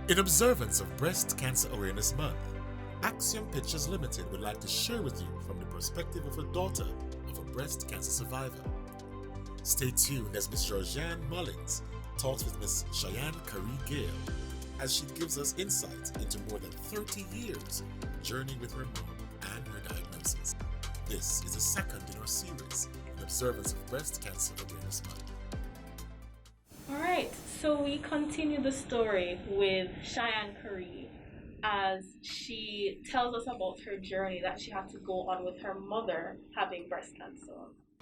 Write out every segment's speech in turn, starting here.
In observance of Breast Cancer Awareness Month, Axiom Pictures Limited would like to share with you from the perspective of a daughter of a breast cancer survivor. Stay tuned as Ms. Georgianne Mullins talks with Ms. Cheyenne Curry Gale as she gives us insight into more than 30 years journey with her mom and her diagnosis. This is the second in our series in observance of Breast Cancer Awareness Month. All right, so we continue the story with Cheyenne Curry as she tells us about her journey that she had to go on with her mother having breast cancer.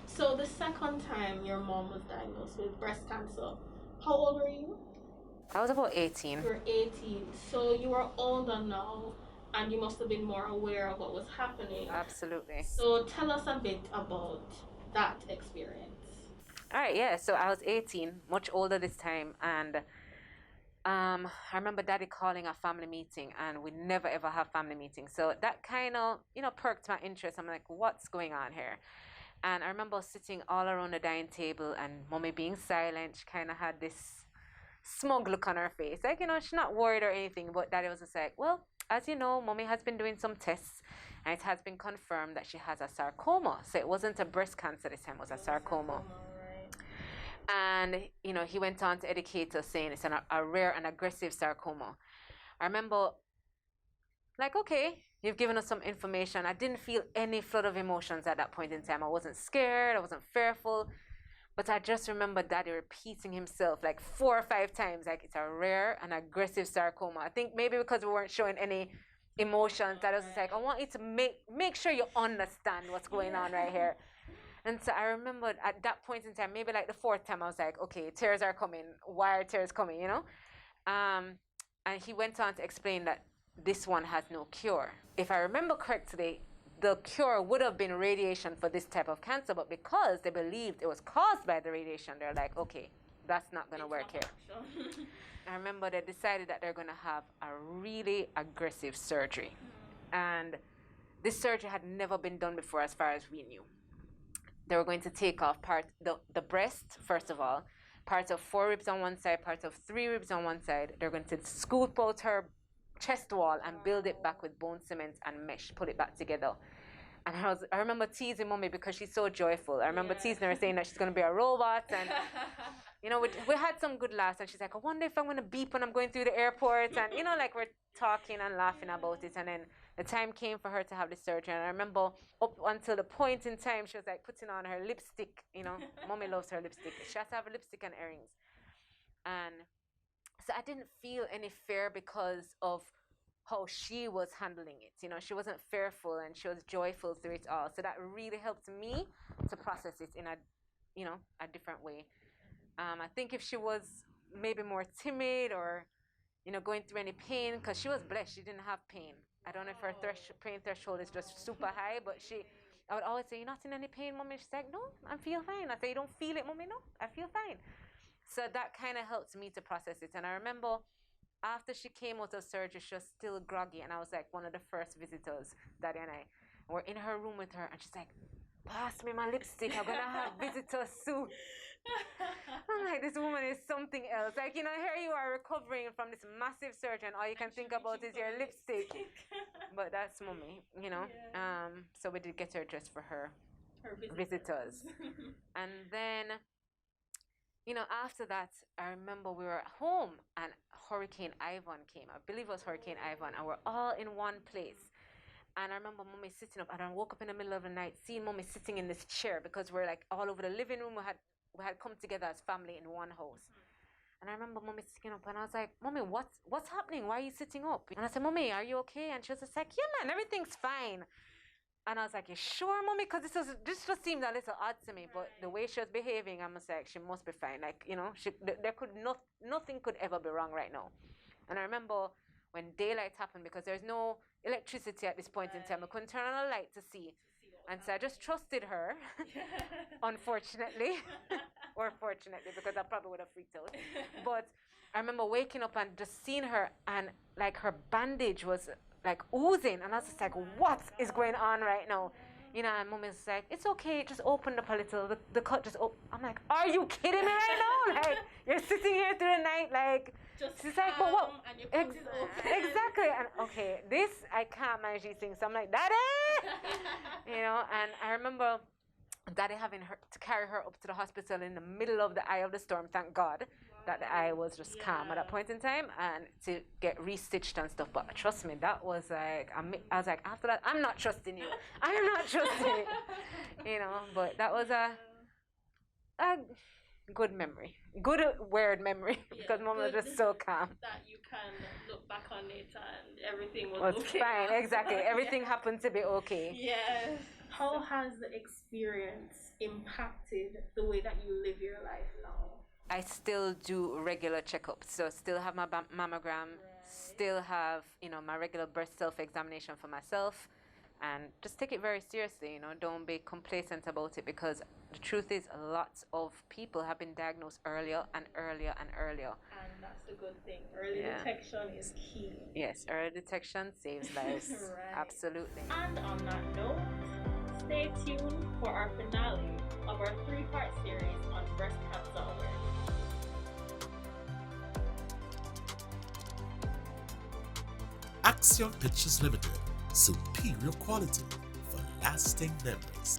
So the second time your mom was diagnosed with breast cancer, how old were you? I was about 18. You were 18, so you were older now, and you must have been more aware of what was happening. Absolutely. So tell us a bit about that experience. All right, yeah. So I was 18, much older this time, and I remember Daddy calling a family meeting, and we never ever have family meetings. So that kind of, perked my interest. I'm like, what's going on here? And I remember sitting all around the dining table, and Mommy being silent. She kind of had this smug look on her face, like she's not worried or anything. But Daddy was just like, well, as you know, Mommy has been doing some tests, and it has been confirmed that she has a sarcoma. So it wasn't a breast cancer this time; it was a sarcoma. And he went on to educate us, saying it's a rare and aggressive sarcoma. I remember, like, okay, you've given us some information. I didn't feel any flood of emotions at that point in time. I wasn't scared, I wasn't fearful, but I just remember Daddy repeating himself like 4 or 5 times, like, it's a rare and aggressive sarcoma. I think maybe because we weren't showing any emotions, that was just like, I want you to make sure you understand what's going on right here. And so I remember at that point in time, maybe like the 4th time, I was like, okay, tears are coming. Why are tears coming, And he went on to explain that this one has no cure. If I remember correctly, the cure would have been radiation for this type of cancer, but because they believed it was caused by the radiation, they're like, okay, that's not going to work here. I remember they decided that they're going to have a really aggressive surgery. And this surgery had never been done before as far as we knew. They were going to take off the breast, first of all, parts of 4 ribs on one side, parts of 3 ribs on one side. They're going to scoop out her chest wall and build it back with bone cement and mesh, put it back together. And I remember teasing Mommy because she's so joyful. I remember teasing her, saying that she's going to be a robot. And, we had some good laughs. And she's like, I wonder if I'm going to beep when I'm going through the airport. And, like we're talking and laughing about it. And then the time came for her to have the surgery. And I remember up until the point in time, she was like putting on her lipstick. Mommy loves her lipstick. She has to have a lipstick and earrings. And so I didn't feel any fear because of how she was handling it. She wasn't fearful and she was joyful through it all. So that really helped me to process it in a different way. I think if she was maybe more timid or, going through any pain, because she was blessed, she didn't have pain. I don't know if her pain threshold is just super high, but I would always say, you're not in any pain, Mommy? She's like, no, I feel fine. I say, you don't feel it, Mommy? No, I feel fine. So that kind of helped me to process it. And I remember after she came out of surgery, she was still groggy. And I was like one of the first visitors, Daddy and I. We're in her room with her, and she's like, pass me my lipstick. I'm going to have visitors soon. I'm like, this woman is something else. Like, here you are recovering from this massive surgery, and all you can think about is your lipstick. But that's Mommy, Yeah. So we did get her dressed for her visitors. And then, after that, I remember we were at home, and Hurricane Ivan came. I believe it was Hurricane Ivan, and we're all in one place. And I remember Mommy sitting up, and I woke up in the middle of the night seeing Mommy sitting in this chair, because we're like all over the living room. We had come together as family in one house. And I remember Mommy sitting up, and I was like, Mommy, what's happening? Why are you sitting up? And I said, Mommy, are you okay? And she was just like, yeah, man, everything's fine. And I was like, you sure, Mommy? Because this just seemed a little odd to me. But the way she was behaving, I was like, she must be fine. Like, nothing could ever be wrong right now. And I remember when daylight happened, because there's no electricity at this point in time, I couldn't turn on a light to see. And so I just trusted her, unfortunately, or fortunately, because I probably would have freaked out. But I remember waking up and just seeing her, and like her bandage was like oozing, and I was just like, what is going on right now? You know, and mom is like, it's okay, just opened up a little. The cut just opened. I'm like, are you kidding me right now? Like, you're sitting here through the night, like, Just she's like, but what? and your pulse is open. Exactly. And okay, this, I can't manage these things. So I'm like, Daddy! You know, and I remember Daddy having her to carry her up to the hospital in the middle of the eye of the storm, thank God. That the eye was just calm at that point in time, and to get restitched and stuff. But trust me, that was like, I was like, after that, I'm not trusting you. I am not trusting you. You know, but that was a good memory. Good weird memory, because mom was just so calm. That you can look back on it and everything was Okay. Fine, exactly. Everything happened to be okay. Yes. How has the experience impacted the way that you live your life now? I still do regular checkups, so still have my mammogram, still have, you know, my regular breast self-examination for myself, and just take it very seriously, you know, don't be complacent about it, because the truth is lots of people have been diagnosed earlier and earlier and earlier. And that's the good thing. Early detection is key. Yes, early detection saves lives. Right. Absolutely. And on that note, stay tuned for our finale of our 3-part series on breast cancer awareness. Axiom Pictures Limited, superior quality for lasting memories.